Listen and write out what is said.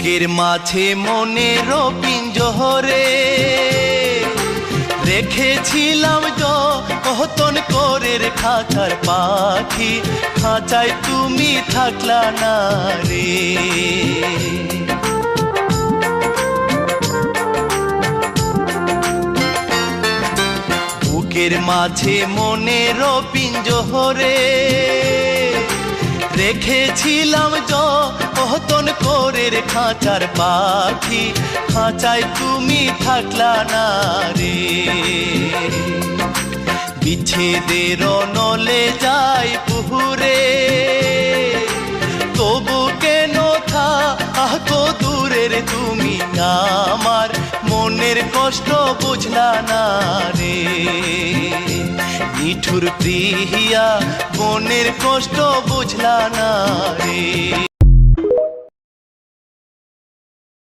বুকের মাঝে মনের পিঞ্জরে রেখেছিলাম যতন করে খাঁচার পাখি, খাঁচায় তুমি থাকলা না রে। বুকের মাঝে মনের পিঞ্জরে রেখেছিলাম যতন করে খাঁচার পাখি, খাঁচায় তুমি থাকলা না রে। বিচ্ছেদের নলে যাই পুহুরে, তবু কেন থাকো দূরের তুমি, আমার মনের কষ্ট বুঝলা না রে। নিঠুর প্রিয়া মনের কষ্ট বুঝলা না রে।